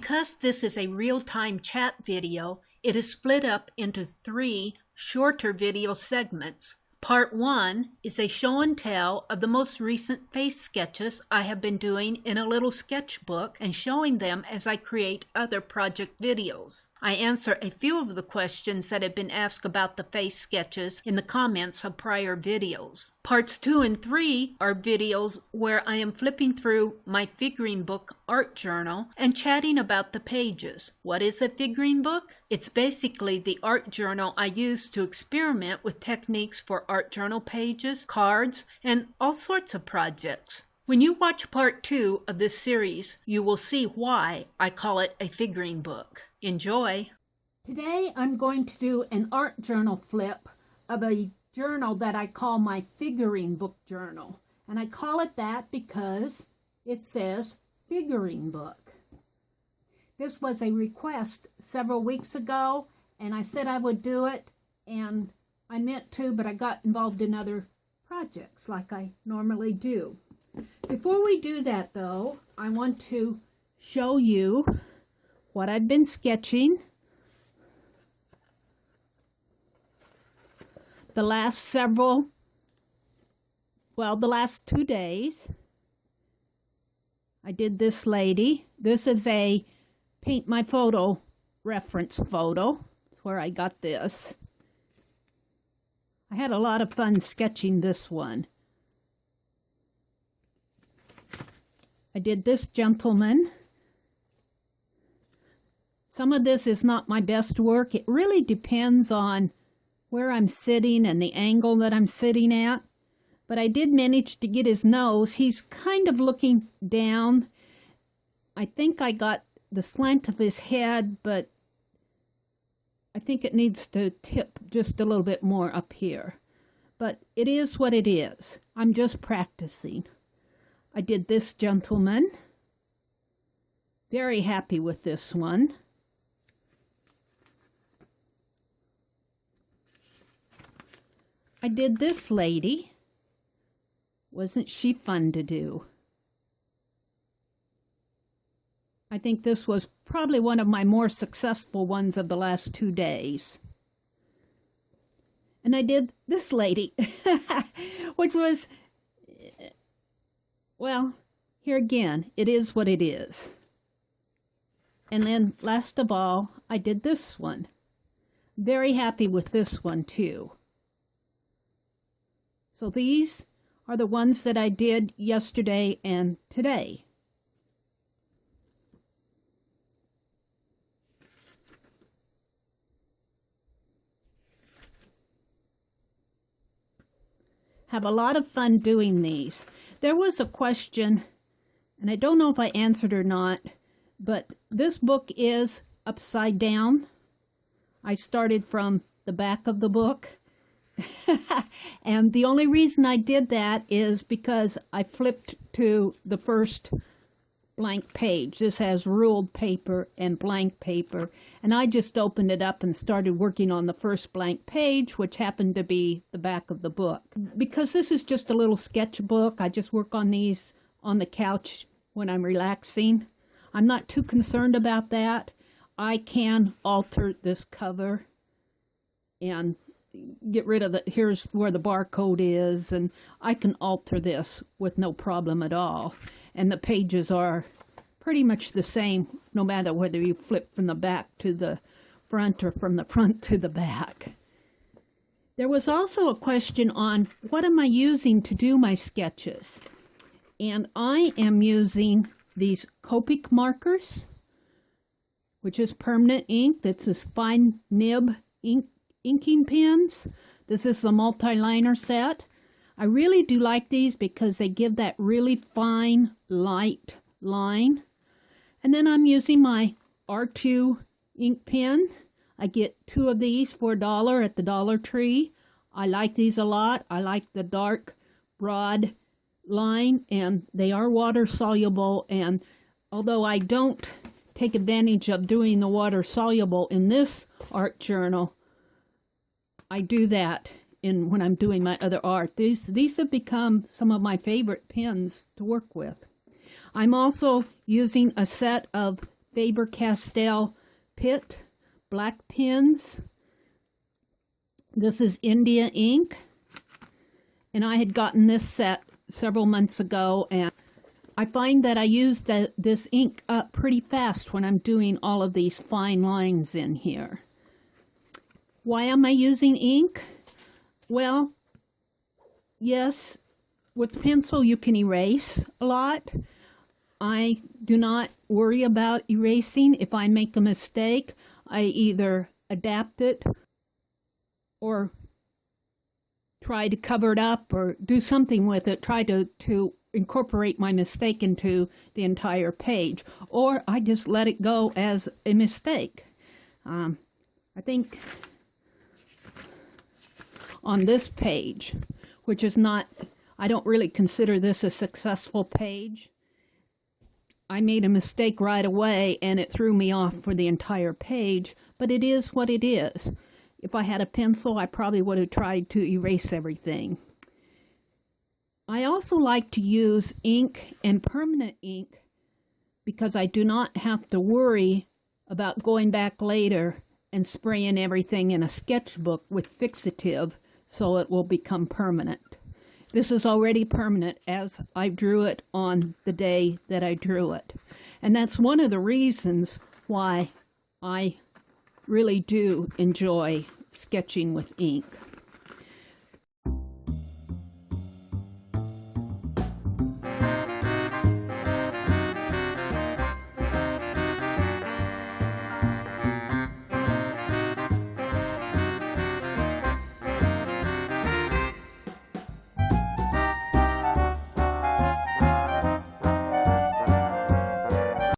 Because this is a real-time chat video, it is split up into 3 shorter video segments. Part 1 is a show and tell of the most recent face sketches I have been doing in a little sketchbook and showing them as I create other project videos. I answer a few of the questions that have been asked about the face sketches in the comments of prior videos. Parts 2 and 3 are videos where I am flipping through my figurine book art journal and chatting about the pages. What is a figurine book? It's basically the art journal I use to experiment with techniques for art journal pages, cards, and all sorts of projects. When you watch part 2 of this series, you will see why I call it a figurine book. Enjoy! Today I'm going to do an art journal flip of a journal that I call my figurine book journal. And I call it that because it says figurine book. This was a request several weeks ago, and I said I would do it, and I meant to, but I got involved in other projects like I normally do. Before we do that, though, I want to show you what I've been sketching the last the last 2 days. I did this lady. This is a Paint My Photo reference photo. That's where I got this. I had a lot of fun sketching this one. I did this gentleman. Some of this is not my best work. It really depends on where I'm sitting and the angle that I'm sitting at. But I did manage to get his nose. He's kind of looking down. I think I got the slant of his head, but I think it needs to tip just a little bit more up here. But it is what it is. I'm just practicing. I did this gentleman. Very happy with this one. I did this lady. Wasn't she fun to do? I think this was probably one of my more successful ones of the last 2 days. And I did this lady, which was, well, here again, it is what it is. And then last of all, I did this one. Very happy with this one too. So these are the ones that I did yesterday and today. Have a lot of fun doing these. There was a question, and I don't know if I answered or not, but this book is upside down. I started from the back of the book. And the only reason I did that is because I flipped to the first blank page. This has ruled paper and blank paper, and I just opened it up and started working on the first blank page, which happened to be the back of the book. Because this is just a little sketchbook, I just work on these on the couch when I'm relaxing. I'm not too concerned about that. I can alter this cover and get rid of here's where the barcode is, and I can alter this with no problem at all. And the pages are pretty much the same, no matter whether you flip from the back to the front or from the front to the back. There was also a question on what am I using to do my sketches. And I am using these Copic markers, which is permanent ink. That's this fine nib inking pens. This is the multi-liner set. I really do like these because they give that really fine, light line. And then I'm using my R2 ink pen. I get 2 of these for $1 at the Dollar Tree. I like these a lot. I like the dark, broad line, and they are water soluble. And although I don't take advantage of doing the water soluble in this art journal, I do that when I'm doing my other art. These have become some of my favorite pens to work with. I'm also using a set of Faber-Castell Pitt black pens. This is India ink, and I had gotten this set several months ago, and I find that I use this ink up pretty fast when I'm doing all of these fine lines in here. Why am I using ink? Well, yes, with pencil you can erase a lot. I do not worry about erasing. If I make a mistake, I either adapt it or try to cover it up or do something with it, try to incorporate my mistake into the entire page, or I just let it go as a mistake. I think on this page, which is not, I don't really consider this a successful page, I made a mistake right away and it threw me off for the entire page, but it is what it is. If I had a pencil, I probably would have tried to erase everything. I also like to use ink and permanent ink because I do not have to worry about going back later and spraying everything in a sketchbook with fixative so it will become permanent. This is already permanent as I drew it on the day that I drew it. And that's one of the reasons why I really do enjoy sketching with ink.